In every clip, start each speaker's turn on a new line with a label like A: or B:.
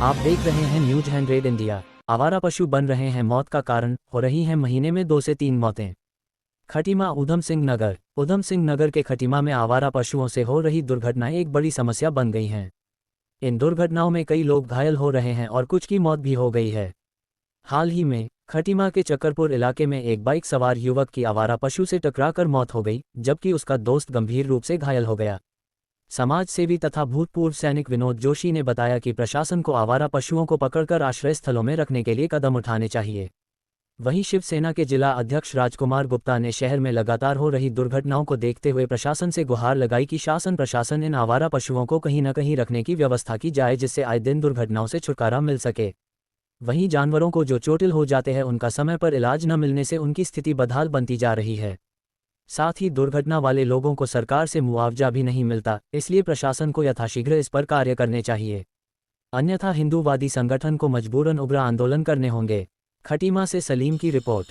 A: आप देख रहे हैं न्यूज 100 इंडिया। आवारा पशु बन रहे हैं मौत का कारण, हो रही हैं महीने में 2 से 3 मौतें। खटीमा ऊधम सिंह नगर के खटीमा में आवारा पशुओं से हो रही दुर्घटनाएं एक बड़ी समस्या बन गई हैं। इन दुर्घटनाओं में कई लोग घायल हो रहे हैं और कुछ की मौत भी हो गई है। हाल ही में खटीमा के चक्करपुर इलाके में एक बाइक सवार युवक की आवारा पशु से टकराकर मौत हो गई, जबकि उसका दोस्त गंभीर रूप से घायल हो गया। समाज सेवी तथा भूतपूर्व सैनिक विनोद जोशी ने बताया कि प्रशासन को आवारा पशुओं को पकड़कर आश्रय स्थलों में रखने के लिए कदम उठाने चाहिए। वहीं शिवसेना के जिला अध्यक्ष राजकुमार गुप्ता ने शहर में लगातार हो रही दुर्घटनाओं को देखते हुए प्रशासन से गुहार लगाई कि शासन प्रशासन इन आवारा पशुओं को कहीं न कहीं रखने की व्यवस्था की जाए, जिससे आए दिन दुर्घटनाओं से छुटकारा मिल सके। वहीं जानवरों को जो चोटिल हो जाते हैं उनका समय पर इलाज न मिलने से उनकी स्थिति बदहाल बनती जा रही है। साथ ही दुर्घटना वाले लोगों को सरकार से मुआवजा भी नहीं मिलता, इसलिए प्रशासन को यथाशीघ्र इस पर कार्य करने चाहिए, अन्यथा हिंदूवादी संगठन को मजबूरन उग्र आंदोलन करने होंगे। खटीमा से सलीम की रिपोर्ट।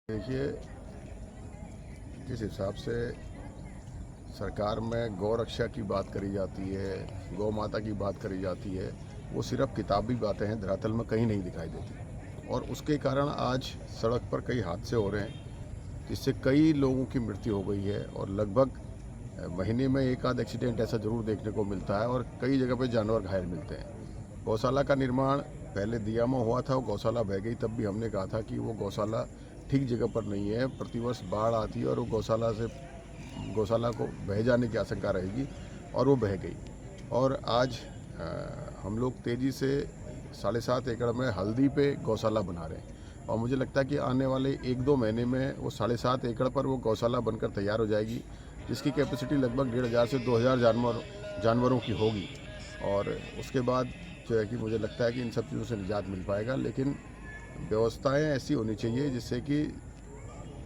B: देखिए, जिस हिसाब से सरकार में गौ रक्षा की बात करी जाती है, गौ माता की बात करी जाती है, वो सिर्फ किताबी बातें हैं, धरातल में कहीं नहीं दिखाई देती। और उसके कारण आज सड़क पर कई हादसे हो रहे हैं, जिससे कई लोगों की मृत्यु हो गई है और लगभग महीने में एक आध एक्सीडेंट ऐसा जरूर देखने को मिलता है और कई जगह पे जानवर घायल मिलते हैं। गौशाला का निर्माण पहले दिया में हुआ था, वो गौशाला बह गई, तब भी हमने कहा था कि वो गौशाला ठीक जगह पर नहीं है, प्रतिवर्ष बाढ़ आती है और वो गौशाला को बह जाने की आशंका रहेगी और वो बह गई। और आज हम लोग तेज़ी से 7.5 एकड़ में हल्दी पे गौशाला बना रहे हैं और मुझे लगता है कि आने वाले 1-2 महीने में वो 7.5 एकड़ पर वो गौशाला बनकर तैयार हो जाएगी, जिसकी कैपेसिटी लगभग 1,500 से 2,000 जानवरों की होगी। और उसके बाद जो है कि मुझे लगता है कि इन सब चीज़ों से निजात मिल पाएगा, लेकिन व्यवस्थाएं ऐसी होनी चाहिए जिससे कि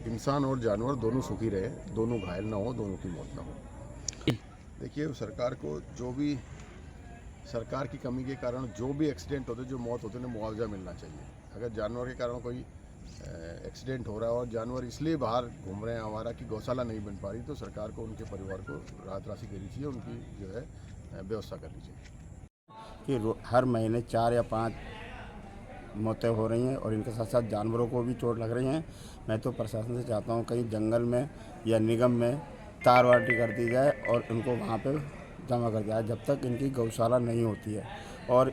B: इंसान और जानवर दोनों सुखी रहे, दोनों घायल ना हो, दोनों की मौत ना हो। देखिए, सरकार को जो भी सरकार की कमी के कारण जो भी एक्सीडेंट होते, जो मौत होते हैं, मुआवजा मिलना चाहिए। अगर जानवर के कारण कोई एक्सीडेंट हो रहा है और जानवर इसलिए बाहर घूम रहे हैं, हमारा कि गौशाला नहीं बन पा रही, तो सरकार को उनके परिवार को राहत राशि देनी चाहिए, उनकी जो है व्यवस्था करनी चाहिए।
C: कि हर महीने 4 या 5 मौतें हो रही हैं और इनके साथ साथ जानवरों को भी चोट लग रही हैं। मैं तो प्रशासन से चाहता हूँ कहीं जंगल में या निगम में तार वाटी कर दी जाए और इनको वहाँ पे जमा कर दिया जाए, जब तक इनकी गौशाला नहीं होती है। और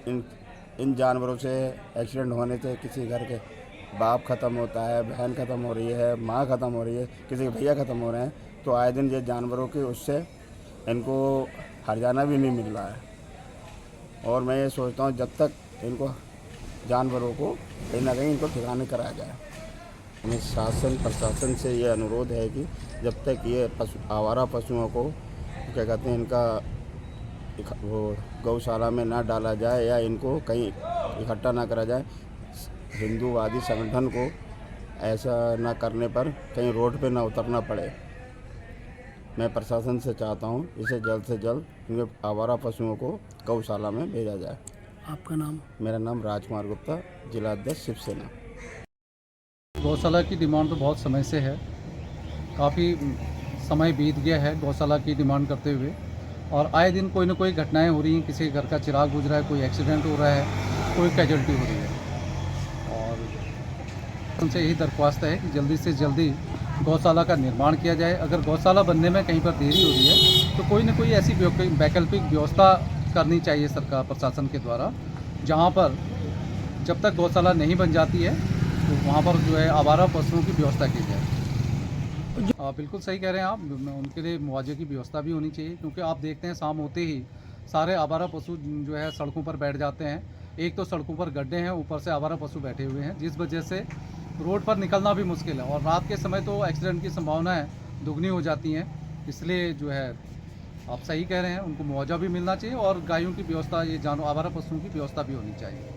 C: इन जानवरों से एक्सीडेंट होने से किसी घर के बाप ख़त्म होता है, बहन ख़त्म हो रही है, माँ ख़त्म हो रही है, किसी के भैया ख़त्म हो रहे हैं, तो आए दिन ये जानवरों के उससे इनको हर्जाना भी नहीं मिल रहा है। और मैं ये सोचता हूँ जब तक इनको जानवरों को कहीं ना कहीं इनको ठिकाने कराया जाए। हमें शासन प्रशासन से ये अनुरोध है कि जब तक ये आवारा पशुओं को क्या कहते हैं इनका वो गौशाला में ना डाला जाए या इनको कहीं इकट्ठा ना करा जाए, हिंदूवादी संगठन को ऐसा ना करने पर कहीं रोड पे ना उतरना पड़े। मैं प्रशासन से चाहता हूँ इसे जल्द से जल्द इनके आवारा पशुओं को गौशाला में भेजा जाए।
D: आपका नाम?
C: मेरा नाम राजकुमार गुप्ता, जिला अध्यक्ष शिवसेना।
D: गौशाला की डिमांड तो बहुत समय से है, काफ़ी समय बीत गया है गौशाला की डिमांड करते हुए, और आए दिन कोई ना कोई घटनाएं हो रही हैं। किसी के घर का चिराग बुझ रहा है, कोई एक्सीडेंट हो रहा है, कोई कैजुअल्टी हो रही है। और उनसे यही दरख्वास्त है कि जल्दी से जल्दी गौशाला का निर्माण किया जाए। अगर गौशाला बनने में कहीं पर देरी हो रही है तो कोई ना कोई ऐसी वैकल्पिक व्यवस्था करनी चाहिए सरकार प्रशासन के द्वारा, जहाँ पर जब तक गौशाला नहीं बन जाती है तो वहाँ पर जो है आवारा पशुओं की व्यवस्था की जाए। बिल्कुल सही कह रहे हैं आप, उनके लिए मुआवजे की व्यवस्था भी होनी चाहिए, क्योंकि आप देखते हैं शाम होते ही सारे आवारा पशु जो है सड़कों पर बैठ जाते हैं। एक तो सड़कों पर गड्ढे हैं, ऊपर से आवारा पशु बैठे हुए हैं, जिस वजह से रोड पर निकलना भी मुश्किल है, और रात के समय तो एक्सीडेंट की संभावनाएं दुगनी हो जाती हैं। इसलिए जो है आप सही कह रहे हैं, उनको मुआवजा भी मिलना चाहिए और गायों की व्यवस्था, ये आवारा पशुओं की व्यवस्था भी होनी चाहिए।